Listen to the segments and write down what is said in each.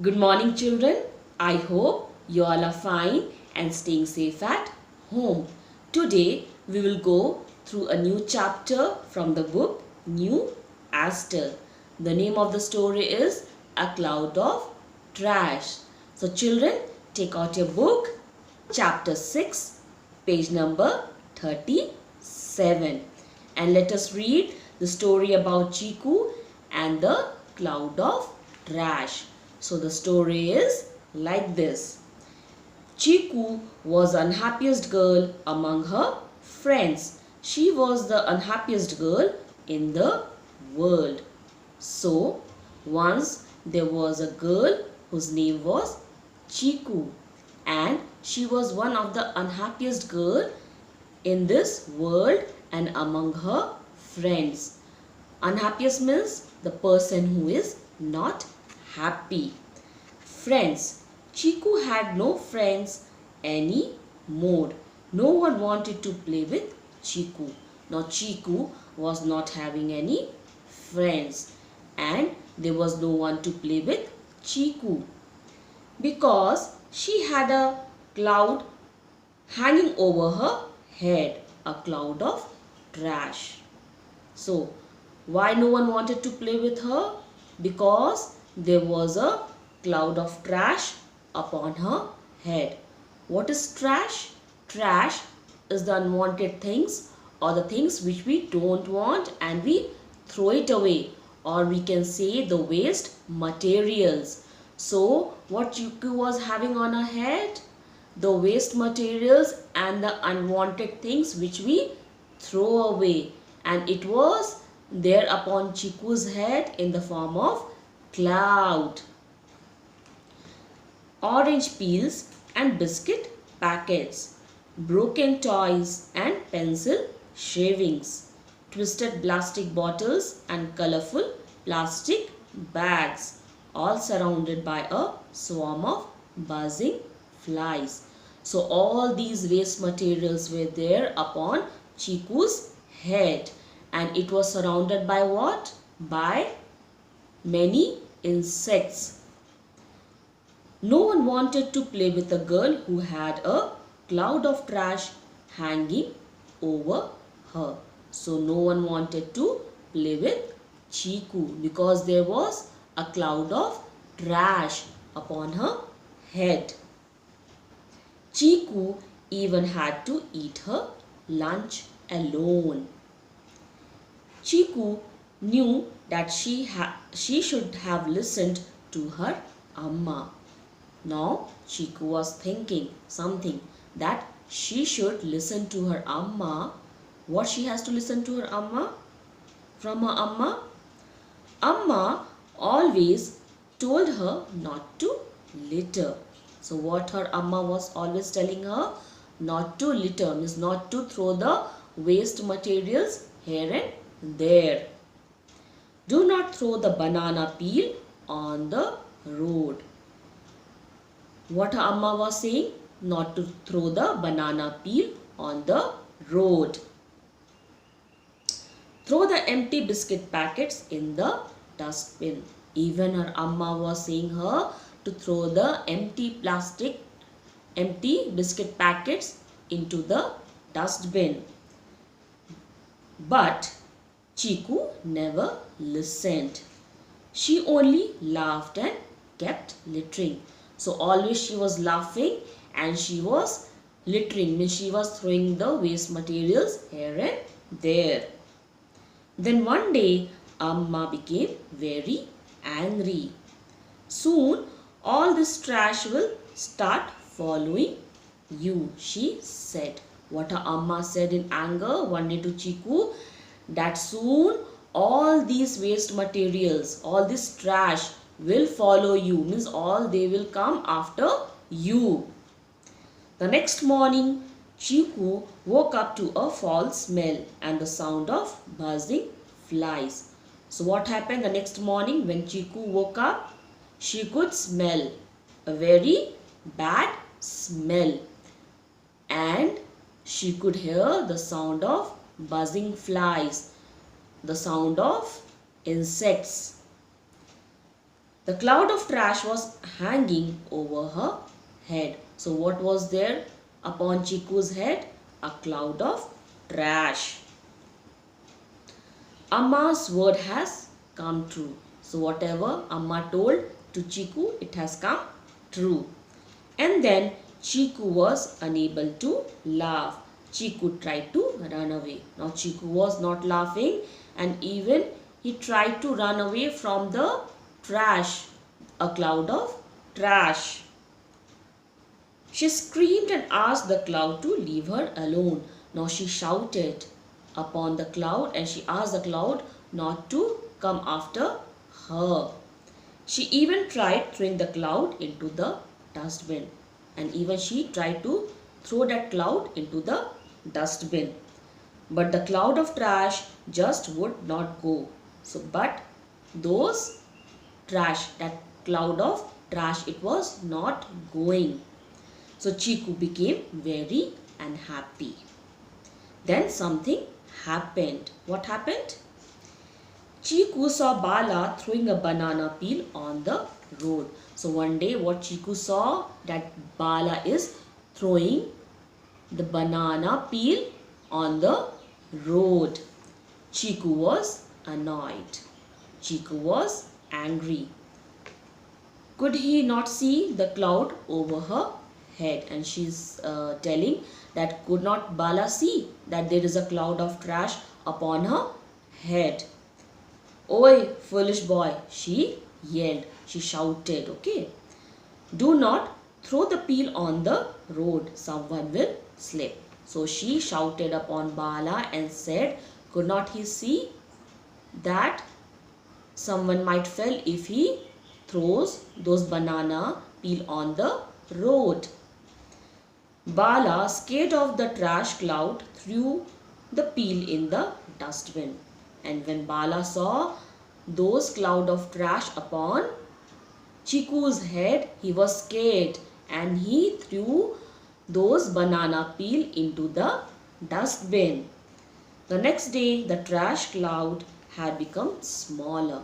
Good morning, children. I hope you all are fine and staying safe at home. Today, we will go through a new chapter from the book New Astor. The name of the story is A Cloud of Trash. So, children, take out your book, chapter 6, page number 37, and let us read the story about Chiku and the cloud of trash. So the story is like this. Chiku was the unhappiest girl among her friends. She was the unhappiest girl in the world. So once there was a girl whose name was Chiku, and she was one of the unhappiest girl in this world and among her friends. Unhappiest means the person who is not happy. Friends. Chiku had no friends anymore. No one wanted to play with Chiku. Now Chiku was not having any friends and there was no one to play with Chiku because she had a cloud hanging over her head, a cloud of trash. So, why no one wanted to play with her? Because there was a cloud of trash upon her head. What is trash? Trash is the unwanted things or the things which we don't want and we throw it away, or we can say the waste materials. So, what Chiku was having on her head? The waste materials and the unwanted things which we throw away, and it was there upon Chiku's head in the form of cloud. Orange peels and biscuit packets, broken toys and pencil shavings, twisted plastic bottles and colorful plastic bags, all surrounded by a swarm of buzzing flies. So all these waste materials were there upon Chiku's head, and it was surrounded by what? By many insects. No one wanted to play with a girl who had a cloud of trash hanging over her. So no one wanted to play with Chiku because there was a cloud of trash upon her head. Chiku even had to eat her lunch alone. Chiku knew that she should have listened to her Amma. Now Chiku was thinking something, that she should listen to her Amma. What she has to listen to her Amma? From her Amma? Amma always told her not to litter. So what her Amma was always telling her? Not to litter, means not to throw the waste materials here and there. Do not throw the banana peel on the road. What her Amma was saying? Not to throw the banana peel on the road. Throw the empty biscuit packets in the dustbin. Even her Amma was saying her to throw the empty biscuit packets into the dustbin. But Chiku never listened. She only laughed and kept littering. So always she was laughing and she was littering, means she was throwing the waste materials here and there. Then one day Amma became very angry. Soon all this trash will start following you, she said. What her Amma said in anger one day to Chiku, that soon all these waste materials, all this trash will follow you, means all they will come after you. The next morning Chiku woke up to a foul smell and the sound of buzzing flies. So what happened the next morning when Chiku woke up? She could smell a very bad smell and she could hear the sound of buzzing flies, the sound of insects. The cloud of trash was hanging over her head. So what was there upon Chiku's head? A cloud of trash. Amma's word has come true. So whatever Amma told to Chiku, it has come true. And then Chiku was unable to laugh. Chiku tried to run away. Now Chiku was not laughing, and even he tried to run away from the trash, a cloud of trash. She screamed and asked the cloud to leave her alone. Now she shouted upon the cloud and she asked the cloud not to come after her. She even tried throwing the cloud into the dustbin, and even she tried to throw that cloud into the dustbin. But the cloud of trash just would not go. So, but those trash, that cloud of trash, it was not going. So Chiku became very unhappy. Then something happened. What happened? Chiku saw Bala throwing a banana peel on the road. So one day what Chiku saw, that Bala is throwing the banana peel on the road. Chiku was annoyed. Chiku was angry. Could he not see the cloud over her head? And she's telling that could not Bala see that there is a cloud of trash upon her head. Oi, foolish boy, she yelled. She shouted, okay. Do not throw the peel on the road. Someone will slip. So she shouted upon Bala and said, could not he see that someone might fall if he throws those banana peel on the road? Bala, scared of the trash cloud, threw the peel in the dustbin. And when Bala saw those cloud of trash upon Chiku's head, he was scared and he threw those banana peel into the dustbin. The next day, the trash cloud had become smaller.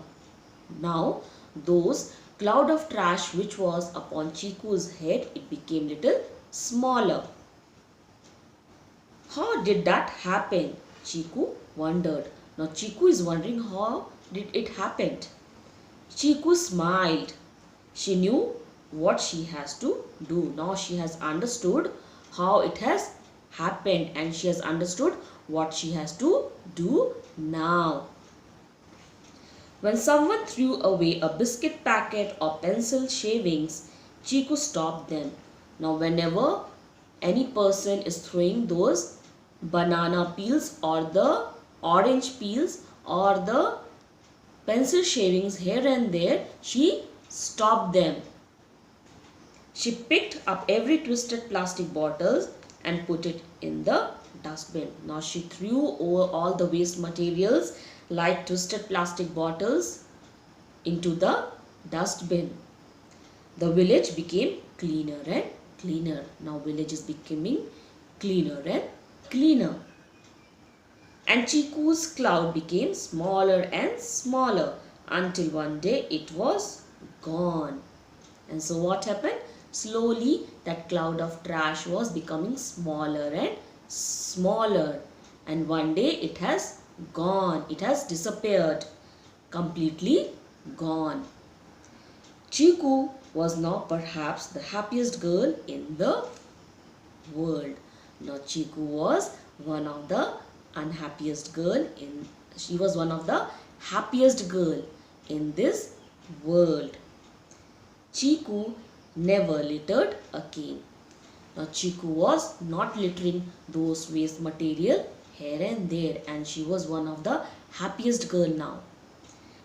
Now, those cloud of trash which was upon Chiku's head, it became little smaller. How did that happen? Chiku wondered. Now Chiku is wondering how did it happen. Chiku smiled. She knew what she has to do. Now she has understood how it has happened and she has understood what she has to do now. When someone threw away a biscuit packet or pencil shavings, Chiku stopped them. Now whenever any person is throwing those banana peels or the orange peels or the pencil shavings here and there, she stopped them. She picked up every twisted plastic bottles and put it in the dustbin. Now she threw over all the waste materials like twisted plastic bottles into the dustbin. The village became cleaner and cleaner. Now village is becoming cleaner and cleaner. And Chiku's cloud became smaller and smaller until one day it was gone. And so what happened? Slowly that cloud of trash was becoming smaller and smaller. And one day it has gone. It has disappeared. Completely gone. Chiku was now perhaps the happiest girl in the world. Now Chiku was one of the unhappiest girl in, she was one of the happiest girl in this world. Chiku never littered again. Now Chiku was not littering those waste material here and there, and she was one of the happiest girl now.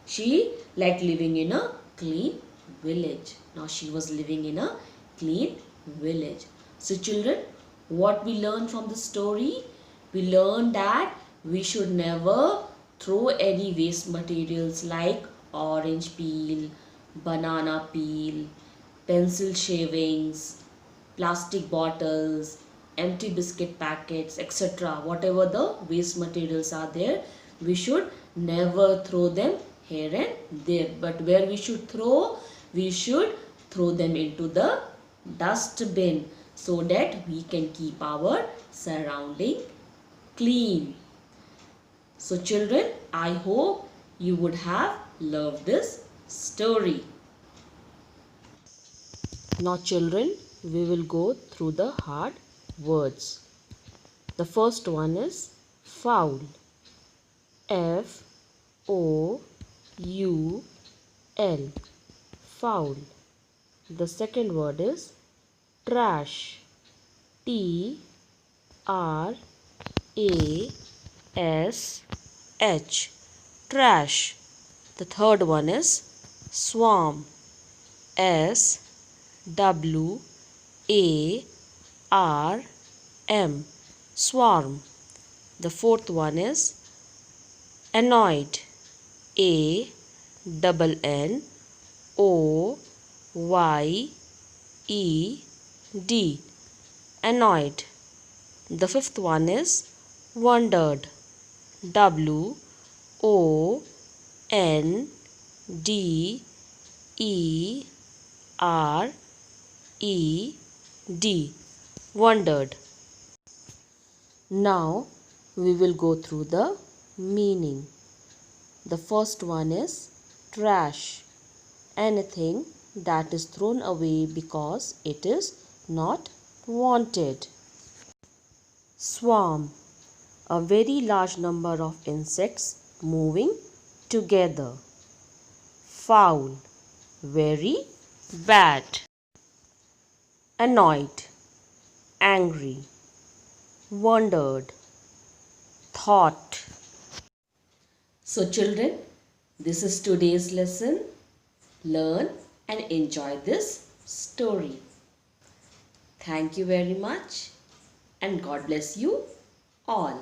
She liked living in a clean village. Now she was living in a clean village. So children, what we learn from the story? We learn that we should never throw any waste materials like orange peel, banana peel, pencil shavings, plastic bottles, empty biscuit packets, etc. Whatever the waste materials are there, we should never throw them here and there. But where we should throw? We should throw them into the dustbin so that we can keep our surrounding clean. So children, I hope you would have loved this story. Now children, we will go through the hard words. The first one is foul. Foul. Foul. The second word is trash. Trash. Trash. The third one is swarm. Swarm. Swarm. The fourth one is annoyed. Annoyed. Annoyed. The fifth one is wondered. Wondered. Wondered. Now we will go through the meaning. The first one is trash. Anything that is thrown away because it is not wanted. Swarm. A very large number of insects moving together. Foul. Very bad. Annoyed. Angry. Wondered. Thought. So children, this is today's lesson. Learn and enjoy this story. Thank you very much and God bless you all.